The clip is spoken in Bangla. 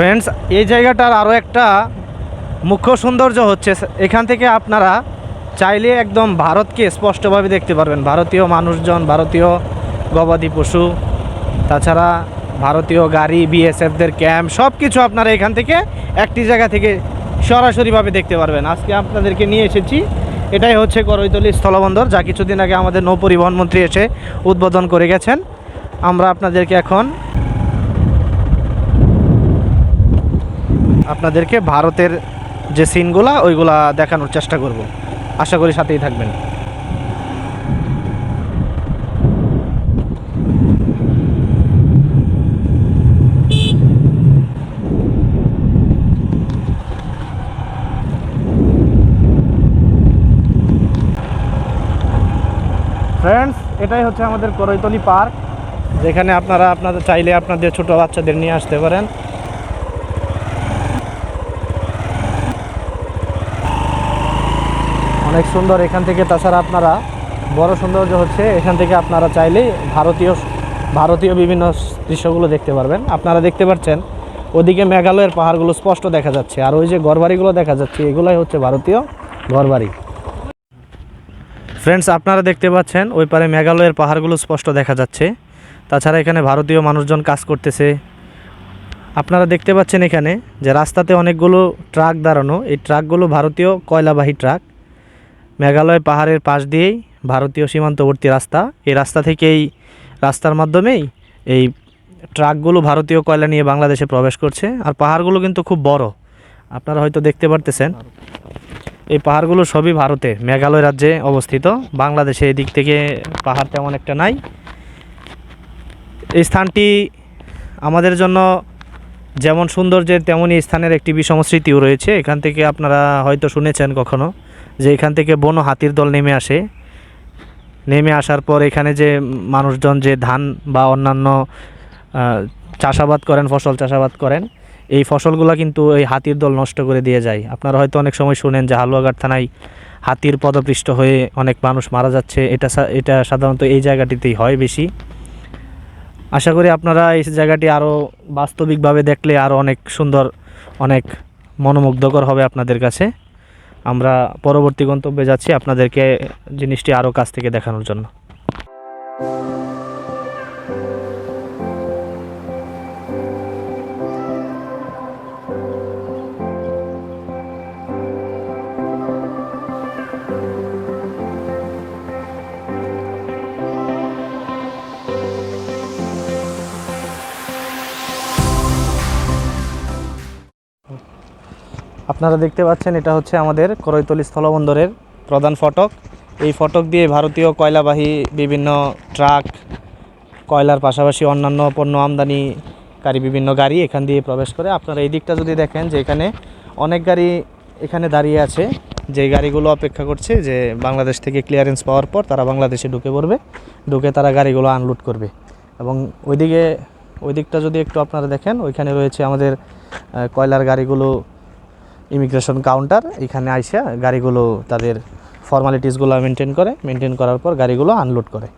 ফ্রেন্ডস, এই জায়গাটার আরও একটা মুখ্য সৌন্দর্য হচ্ছে এখান থেকে আপনারা চাইলে একদম ভারতকে স্পষ্টভাবে দেখতে পারবেন। ভারতীয় মানুষজন, ভারতীয় গবাদি পশু, তাছাড়া ভারতীয় গাড়ি, বিএসএফদের ক্যাম্প, সব কিছু আপনারা এখান থেকে একটি জায়গা থেকে সরাসরিভাবে দেখতে পারবেন। আজকে আপনাদেরকে নিয়ে এসেছি, এটাই হচ্ছে করৈতলী স্থলবন্দর, যা কিছুদিন আগে আমাদের নৌ পরিবহন মন্ত্রী এসে উদ্বোধন করে গেছেন। আমরা আপনাদেরকে এখন ভারতের যে সিনগুলা ওইগুলা দেখানোর চেষ্টা করব। আশা করি সাথেই থাকবেন। ফ্রেন্ডস, এটাই হচ্ছে আমাদের করৈতলী পার্ক, যেখানে আপনারা আপনাদের চাইলে আপনাদের ছোট বাচ্চাদের নিয়ে আসতে পারেন। অনেক সুন্দর এখান থেকে। তাছাড়া আপনারা বড় সৌন্দর্য হচ্ছে এখান থেকে আপনারা চাইলেই ভারতীয় বিভিন্ন দৃশ্যগুলো দেখতে পারবেন। আপনারা দেখতে পাচ্ছেন ওদিকে মেঘালয়ের পাহাড়গুলো স্পষ্ট দেখা যাচ্ছে, আর ওই যে ঘরবাড়িগুলো দেখা যাচ্ছে এগুলোই হচ্ছে ভারতীয় ঘরবাড়ি। ফ্রেন্ডস, আপনারা দেখতে পাচ্ছেন ওই পারে মেঘালয়ের পাহাড়গুলো স্পষ্ট দেখা যাচ্ছে। তাছাড়া এখানে ভারতীয় মানুষজন কাজ করতেছে। আপনারা দেখতে পাচ্ছেন এখানে যে রাস্তাতে অনেকগুলো ট্রাক দাঁড়ানো, এই ট্রাকগুলো ভারতীয় কয়লাবাহী ট্রাক। মেঘালয় পাহাড়ের পাশ দিয়েই ভারতীয় সীমান্তবর্তী রাস্তা, এই রাস্তা থেকেই রাস্তার মাধ্যমেই এই ট্রাকগুলো ভারতীয় কয়লা নিয়ে বাংলাদেশে প্রবেশ করছে। আর পাহাড়গুলো কিন্তু খুব বড়, আপনারা হয়তো দেখতে পারতেছেন। এই পাহাড়গুলো সবই ভারতে, মেঘালয় রাজ্যে অবস্থিত। বাংলাদেশে এদিক থেকে পাহাড় তেমন একটা নাই। এই স্থানটি আমাদের জন্য যেমন সৌন্দর্যের, তেমনই স্থানের একটি বিষম স্মৃতিও রয়েছে। এখান থেকে আপনারা হয়তো শুনেছেন কখনো যে এখান থেকে বনো হাতির দল নেমে আসে। নেমে আসার পর এখানে যে মানুষজন যে ধান বা অন্যান্য চাষাবাদ করেন, ফসল চাষাবাদ করেন, এই ফসলগুলো কিন্তু এই হাতির দল নষ্ট করে দিয়ে যায়। আপনারা হয়তো অনেক সময় শুনেন যে হালুয়াঘাট থানায় হাতির পদপৃষ্ট হয়ে অনেক মানুষ মারা যাচ্ছে। এটা সাধারণত এই জায়গাটিতেই হয় বেশি। আশা করি আপনারা এই জায়গাটি আরও বাস্তবিকভাবে দেখলে আরও অনেক সুন্দর, অনেক মনোমুগ্ধকর হবে আপনাদের কাছে। আমরা পরবর্তী গন্তব্যে যাচ্ছি আপনাদেরকে জিনিসটি আরও কাছ থেকে দেখানোর জন্য। আপনারা দেখতে পাচ্ছেন এটা হচ্ছে আমাদের করৈতলী স্থলবন্দরের প্রধান ফটক। এই ফটক দিয়ে ভারতীয় কয়লাবাহী বিভিন্ন ট্রাক, কয়লার পাশাপাশি অন্যান্য পণ্য আমদানিকারী বিভিন্ন গাড়ি এখান দিয়ে প্রবেশ করে। আপনারা এই দিকটা যদি দেখেন যে এখানে অনেক গাড়ি এখানে দাঁড়িয়ে আছে, যে গাড়িগুলো অপেক্ষা করছে যে বাংলাদেশ থেকে ক্লিয়ারেন্স পাওয়ার পর তারা বাংলাদেশে ঢুকে পড়বে, ঢুকে তারা গাড়িগুলো আনলোড করবে। এবং ওই দিকটা যদি একটু আপনারা দেখেন, ওইখানে রয়েছে আমাদের কয়লার গাড়িগুলো ইমিগ্রেশন কাউন্টার। এখানে আইসা গাড়িগুলো তাদের ফর্মালিটিসগুলো মেনটেন করার পর গাড়িগুলো আনলোড করে।